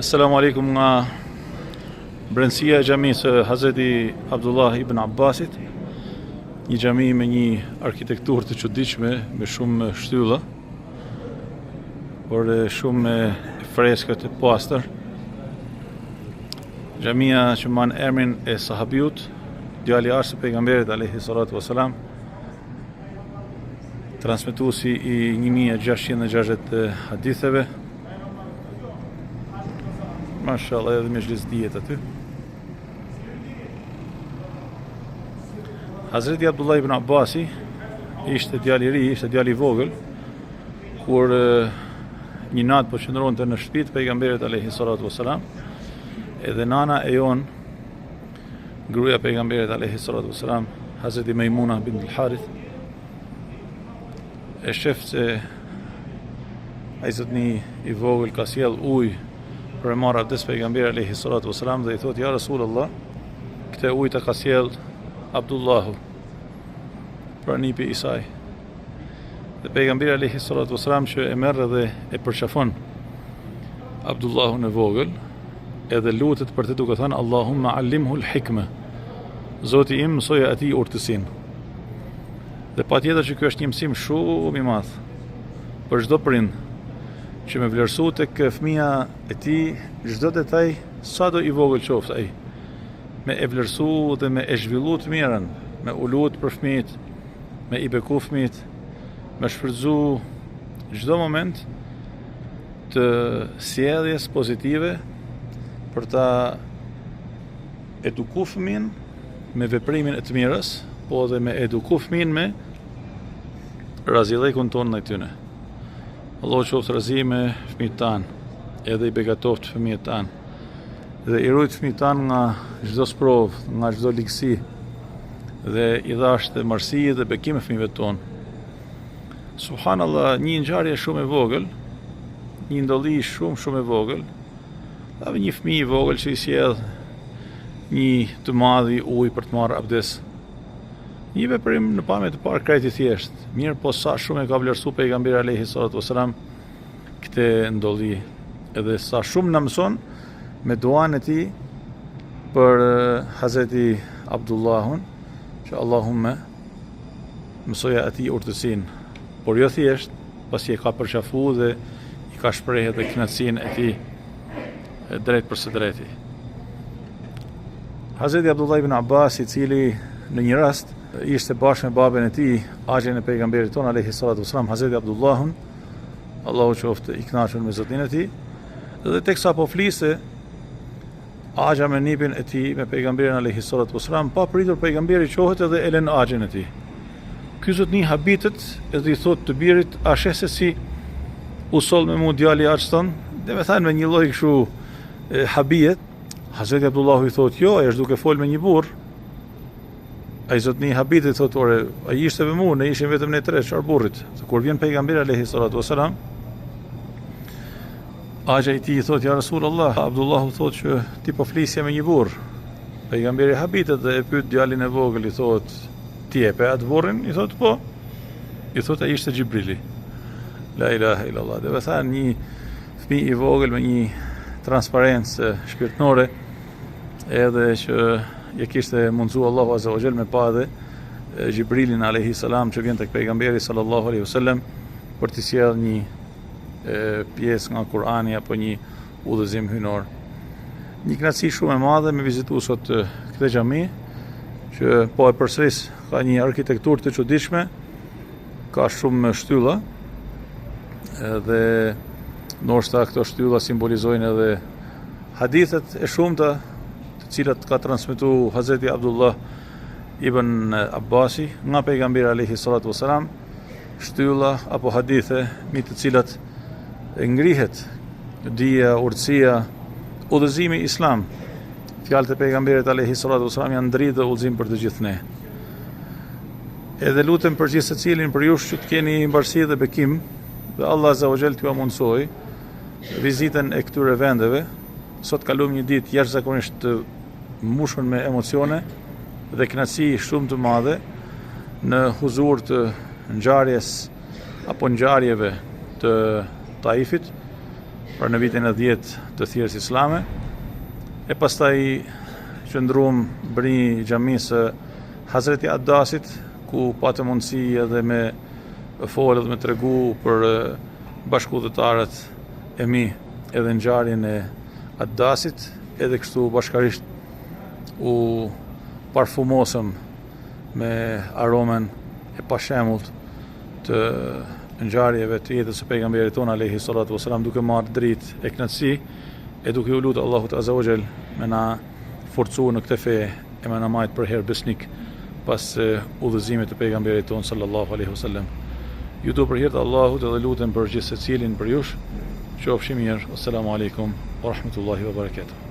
Assalamu alaikum nga brendësia e xhamisë Hazreti Abdullah ibn Abbasit, një xhami me një arkitekturë të çuditshme, me shumë shtylla, por shumë freskët e pastër. Xhamia që man emrin e sahabiut, djali i arshë pejgamberit alayhi salatu wasalam, transmetuesi i 1660 haditheve. Mashallah, edhe me zhlisdijet aty. Hazreti Abdullah ibn Abbasi ishte djali i ri, ishte djali i vogël, kur një natë po qëndronte në shtëpitë pejgamberit alayhi salatu wasalam, edhe nana e jon, gruaja e pejgamberit alayhi salatu wasalam, Hazreti Maimuna bint al-Harith, e shef se ai zotni i vogël ka sjell ujë për e marrë abdes pejgamberi alayhi salatu wasalam dhe i thot: ja Rasulullah, këtë ujë të ka sjell Abdullahu, pra nipi i saj. Dhe pejgamberi alayhi salatu wasalam që e merr dhe e përqafon Abdullahun e vogël, edhe lutet për të duke thënë: Allahumma allimhu al-hikma, Zoti im mësoje atij urtësinë. Dhe patjetër që ky është një mësim shumë i madh për çdo prind, që me vlerësu tek fëmia e tij çdo detaj, sa do i vogël qoftë ai, me e vlerësu dhe me e zhvillu të mirën, me u lut për fëmijët, me i beku fëmijët, me shfrytzu çdo moment të sjelljes pozitive për ta eduku fëmin me veprimin e të mirës, po dhe me eduku fëmin me razilekun tonë ndaj tyre. Allah qoftë razi me fëmijët tanë, edhe i begatoft fëmijët tanë, dhe i rujt fëmijët tanë nga çdo sprovë, nga çdo ligësi, dhe i dhasht dhe marsi dhe bekim e fëmijëve tonë. Subhanallah, një ngjarje shumë e vogël, një ndolli shumë e vogël, dhe një fëmijë i vogël që i sjell një të madhi ujë për të marrë abdes. Një veprim në pamje të parë krejt i thjesht, mirë po sa shumë e ka vlerësu pejgamberi alayhi salatu wasalam këtë ndolli, edhe sa shumë na mëson me duan e tij për Hazreti Abdullahun, që Allahumme mësoja atij urtësinë, por jo thjesht, pasi e ka përqafu dhe i ka shprehë edhe kënaqësinë e tij drejt për së drejti. Hazreti Abdullah ibn Abbas, i cili në një rast ishte bashkë me babën e tij, axhin e pejgamberit ton alayhi salatu wasalam, Hazreti Abdullahun, Allahu qoftë i kënaqur me zotin e tij, dhe teksa po fliste axha me nipin e tij, me pejgamberin alayhi salatu wasalam, pa pritur pejgamberi qohet edhe e lën axhin e tij. Ky zotni habitet edhe i thot të birit: a sheh se si u soll me mu djali axhton? Dhe me thanë me një lloj kështu habiet. Hazreti Abdullahu i thot: jo, ai është duke fol me një burr. Ai zotni habitit thot: ore, ai ishte me mua, ne ishim vetëm ne tre, çfarë burrit? Se kur vjen pejgamberi alayhi salatu wasalam, axha i tij i thot: ja Rasulullah, Abdullahu thot që ti po flisje me një burr. Pejgamberi habitet dhe e pyet djalin e vogël, i thot: ti e pe atë burrin? I thot: po. I thot: ai ishte Xhibrili. La ilaha illallah. Dhe thanë një fëmijë i vogël me një transparencë shpirtënore, edhe që je kishte mundsu Allahu azza wa jall me pa dhe Xhibrilin alayhi salam që vjen tek pejgamberi sallallahu alaihi wasallam për të sjellë një pjesë nga Kurani apo një udhëzim hynor. Një kënaqësi shumë e madhe me vizitu sot këtë xhami, që po e përsëris, ka një arkitekturë të çuditshme, ka shumë shtylla, dhe ndoshta këto shtylla simbolizojnë edhe hadithet e shumta të cilat ka transmetuar Hazreti Abdullah ibn Abbasi nga pejgamberi alayhi salatu wasalam, shtylla apo hadithe me të cilat ngrihet dija, urtësia, udhëzimi islam. Fjalët e pejgamberit alayhi salatu wasalam janë dritë dhe udhëzim për të gjithë ne. Edhe lutem për gjithë secilin për ju që të keni mbarësi dhe bekim, dhe Allah azza wa jall t'ju mundsoj vizitën e këtyre vendeve. Sot kalum një ditë jashtëzakonisht të mbushur me emocione dhe kënaqësi shumë të madhe në huzur të ngjarjes apo ngjarjeve të Taifit, për në vitin e 10 të thirrjes islame. E pastaj qëndruam bëri xhamisë Hazreti Addasit, ku patë mundësi edhe me folë dhe me tregu për bashkëudhëtarët e mi edhe ngjarjen e Addasit, edhe kështu bashkarisht u parfumosëm me aromen e pashemullt të ngjarjeve të jetës së pejgamberit ton alayhi salatu wasalam, duke marrë dritë e kënaqësi e duke u lutur Allahut azza wa jall me na forcu në këtë fe e me na majt për herë besnik pas udhëzimit të pejgamberit ton sallallahu alaihi wasallam. Ju do për hir të Allahut edhe lutem për gjithë secilin për jush. Qofshi mirë. Assalamu alaikum wa rahmatullahi wa barakatuh.